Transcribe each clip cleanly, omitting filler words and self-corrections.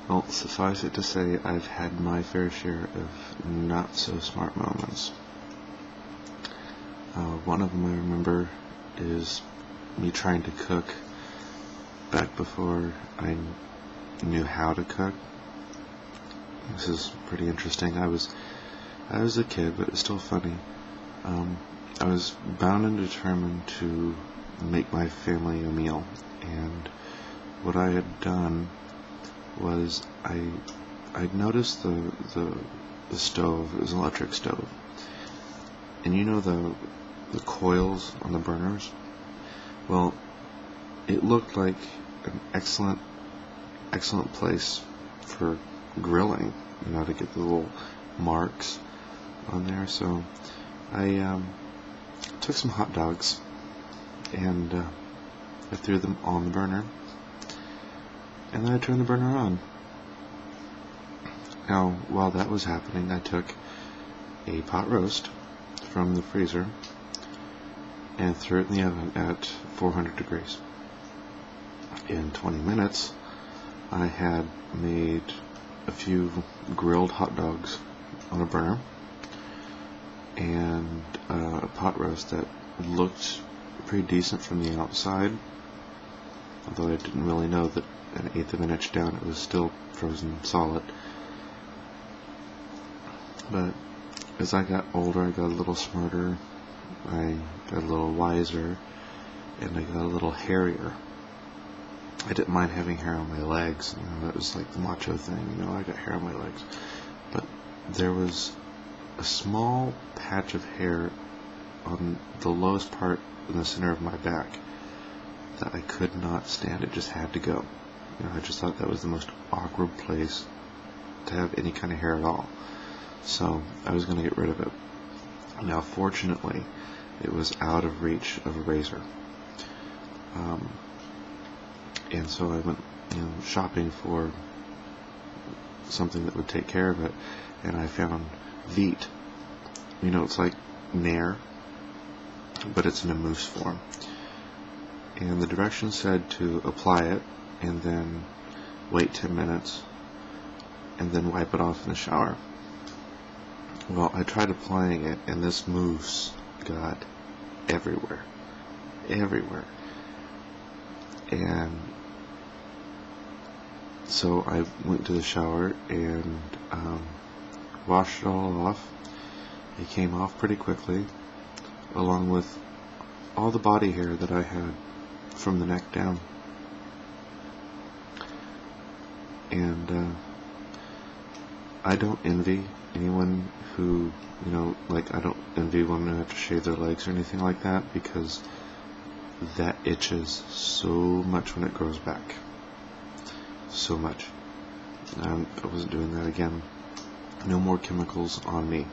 Well, suffice it to say, I've had my fair share of not-so-smart moments. One of them I remember is me trying to cook back before I knew how to cook. This is pretty interesting. I was a kid, but it's still funny. I was bound and determined to make my family a meal, and what I had done was I'd noticed the stove. It was an electric stove, and you know the coils on the burners. Well, it looked like an excellent place for grilling. To get the little marks on there. So I took some hot dogs and I threw them on the burner, and then I turned the burner on. Now, while that was happening, I took a pot roast from the freezer and threw it in the oven at 400 degrees. In 20 minutes, I had made a few grilled hot dogs on a burner and a pot roast that looked pretty decent from the outside, although I didn't really know that an eighth of an inch down it was still frozen solid. But as I got older, I got a little smarter, I got a little wiser, and I got a little hairier. I didn't mind having hair on my legs. That was like the macho thing. I got hair on my legs. But there was a small patch of hair on the lowest part in the center of my back that I could not stand. It just had to go. I just thought that was the most awkward place to have any kind of hair at all. So I was going to get rid of it. Now, fortunately, it was out of reach of a razor. And so I went, shopping for something that would take care of it, and I found Veet. It's like Nair, but it's in a mousse form. And the directions said to apply it, and then wait 10 minutes, and then wipe it off in the shower. Well, I tried applying it, and this mousse got everywhere. And so I went to the shower and washed it all off. It came off pretty quickly, along with all the body hair that I had from the neck down. And I don't envy anyone who, I don't envy women who have to shave their legs or anything like that, because that itches so much when it grows back. So much. I wasn't doing that again. No more chemicals on me.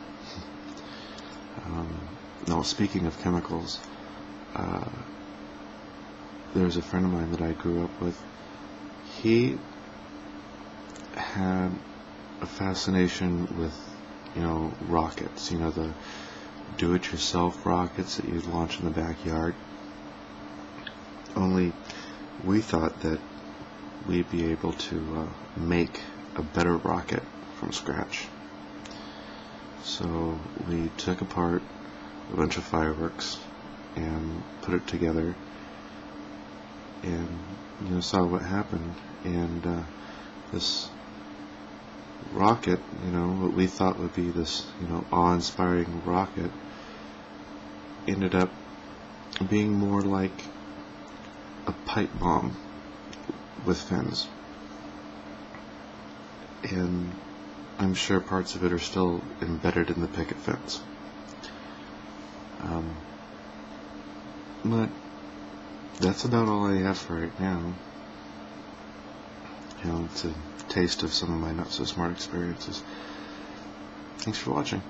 Now, speaking of chemicals, there's a friend of mine that I grew up with. He had a fascination with, rockets. The do-it-yourself rockets that you'd launch in the backyard. Only we thought that we'd be able to make a better rocket from scratch. So we took apart a bunch of fireworks and put it together and saw what happened. And this rocket, what we thought would be this awe-inspiring rocket, ended up being more like a pipe bomb with fins. And I'm sure parts of it are still embedded in the picket fence. But that's about all I have for right now. It's a taste of some of my not-so-smart experiences. Thanks for watching.